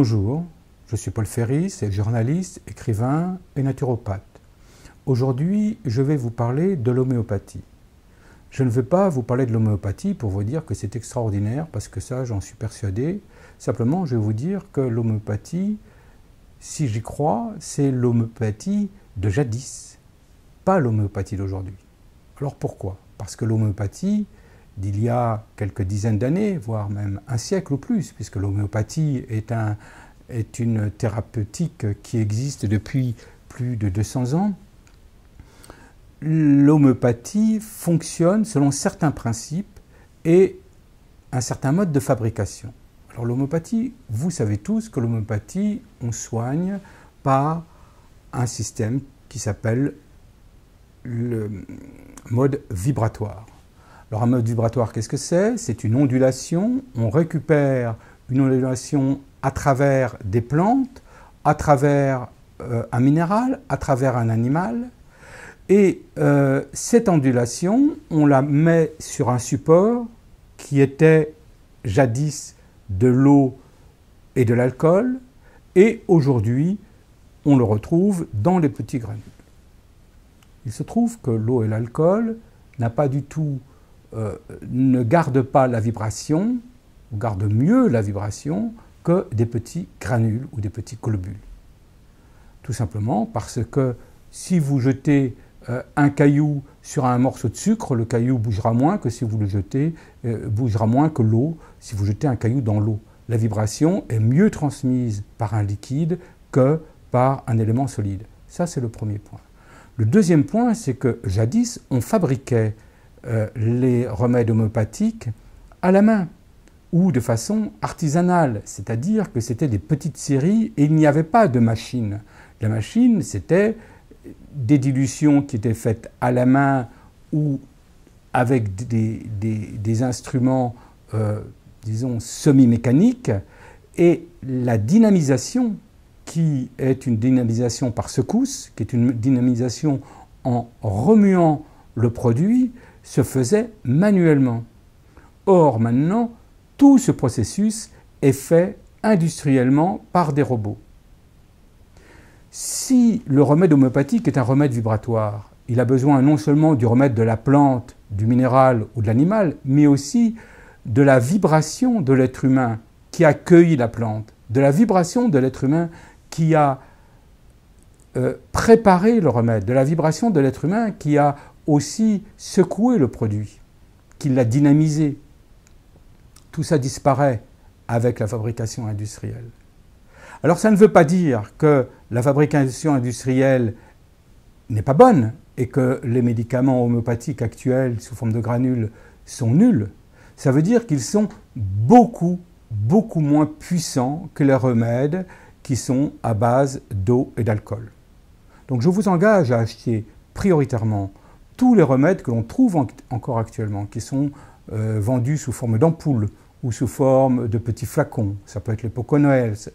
Bonjour, je suis Paul Ferris, journaliste, écrivain et naturopathe. Aujourd'hui, je vais vous parler de l'homéopathie. Je ne vais pas vous parler de l'homéopathie pour vous dire que c'est extraordinaire, parce que ça, j'en suis persuadé. Simplement, je vais vous dire que l'homéopathie, si j'y crois, c'est l'homéopathie de jadis, pas l'homéopathie d'aujourd'hui. Alors pourquoi? Parce que l'homéopathie d'il y a quelques dizaines d'années, voire même un siècle ou plus, puisque l'homéopathie est une thérapeutique qui existe depuis plus de 200 ans, l'homéopathie fonctionne selon certains principes et un certain mode de fabrication. Alors l'homéopathie, vous savez tous que l'homéopathie, on soigne par un système qui s'appelle le mode vibratoire. Alors un mode vibratoire, qu'est-ce que c'est? C'est une ondulation, on récupère une ondulation à travers des plantes, à travers un minéral, à travers un animal, et cette ondulation, on la met sur un support qui était jadis de l'eau et de l'alcool, et aujourd'hui, on le retrouve dans les petits granules. Il se trouve que l'eau et l'alcool ne gardent pas la vibration, ou gardent mieux la vibration que des petits granules ou des petits globules. Tout simplement parce que si vous jetez un caillou sur un morceau de sucre, le caillou bougera moins que si vous le jetez, bougera moins que l'eau si vous jetez un caillou dans l'eau. La vibration est mieux transmise par un liquide que par un élément solide. Ça, c'est le premier point. Le deuxième point, c'est que jadis, on fabriquait les remèdes homéopathiques à la main ou de façon artisanale, c'est-à-dire que c'était des petites séries et il n'y avait pas de machine. La machine, c'était des dilutions qui étaient faites à la main ou avec des instruments, disons, semi-mécaniques, et la dynamisation, qui est une dynamisation par secousse, qui est une dynamisation en remuant le produit, se faisait manuellement. Or, maintenant, tout ce processus est fait industriellement par des robots. Si le remède homéopathique est un remède vibratoire, il a besoin non seulement du remède de la plante, du minéral ou de l'animal, mais aussi de la vibration de l'être humain qui a cueilli la plante, de la vibration de l'être humain qui a préparé le remède, de la vibration de l'être humain qui a aussi secoué le produit, qui l'a dynamisé. Tout ça disparaît avec la fabrication industrielle. Alors ça ne veut pas dire que la fabrication industrielle n'est pas bonne et que les médicaments homéopathiques actuels sous forme de granules sont nuls. Ça veut dire qu'ils sont beaucoup moins puissants que les remèdes qui sont à base d'eau et d'alcool. Donc je vous engage à acheter prioritairement tous les remèdes que l'on trouve encore actuellement, qui sont vendus sous forme d'ampoules ou sous forme de petits flacons. Ça peut être les Poconéol, ça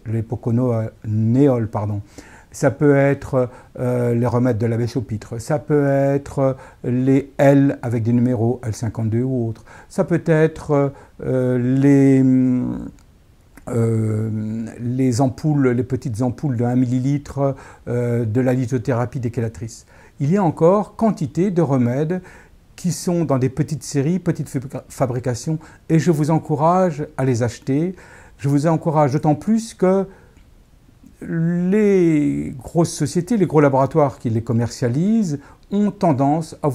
peut être les remèdes de l'abbé Chaupitre, ça peut être les L avec des numéros L52 ou autres, ça peut être les ampoules, les petites ampoules de 1 millilitre de la lithothérapie des chélatrices. Il y a encore quantité de remèdes qui sont dans des petites séries, petites fabrications, et je vous encourage à les acheter. Je vous encourage d'autant plus que les grosses sociétés, les gros laboratoires qui les commercialisent, ont tendance à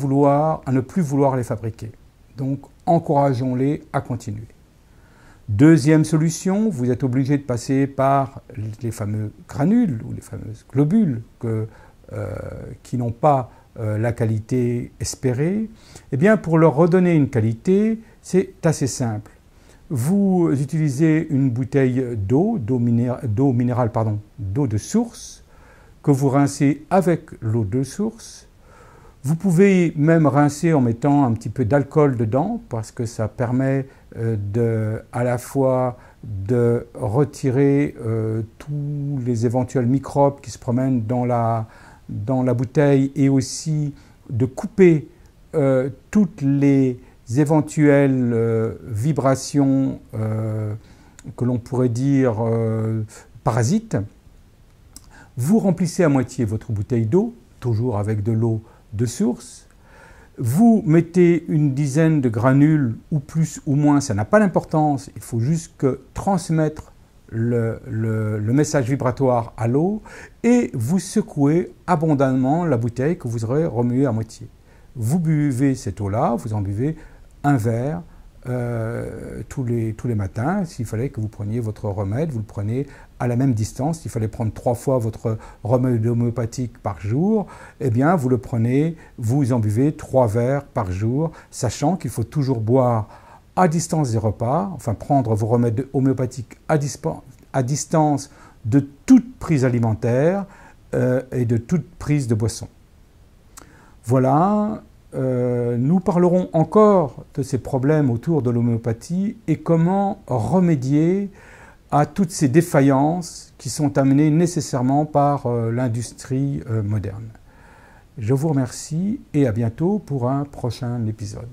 ne plus vouloir les fabriquer. Donc, encourageons-les à continuer. Deuxième solution, vous êtes obligé de passer par les fameux granules ou les fameuses globules qui n'ont pas la qualité espérée. Eh bien, pour leur redonner une qualité, c'est assez simple. Vous utilisez une bouteille d'eau de source, que vous rincez avec l'eau de source. Vous pouvez même rincer en mettant un petit peu d'alcool dedans, parce que ça permet à la fois de retirer tous les éventuels microbes qui se promènent dans la bouteille et aussi de couper toutes les éventuelles vibrations que l'on pourrait dire parasites. Vous remplissez à moitié votre bouteille d'eau, toujours avec de l'eau de source. Vous mettez une dizaine de granules, ou plus ou moins, ça n'a pas d'importance, il faut juste que transmettre le message vibratoire à l'eau, et vous secouez abondamment la bouteille que vous aurez remuée à moitié. Vous buvez cette eau-là, vous en buvez un verre tous les matins. S'il fallait que vous preniez votre remède, vous le prenez à la même distance. S'il fallait prendre 3 fois votre remède homéopathique par jour, eh bien vous le prenez, vous en buvez 3 verres par jour, sachant qu'il faut toujours boire à distance des repas, enfin prendre vos remèdes homéopathiques à distance de toute prise alimentaire et de toute prise de boisson. Voilà, nous parlerons encore de ces problèmes autour de l'homéopathie et comment remédier à toutes ces défaillances qui sont amenées nécessairement par l'industrie moderne. Je vous remercie et à bientôt pour un prochain épisode.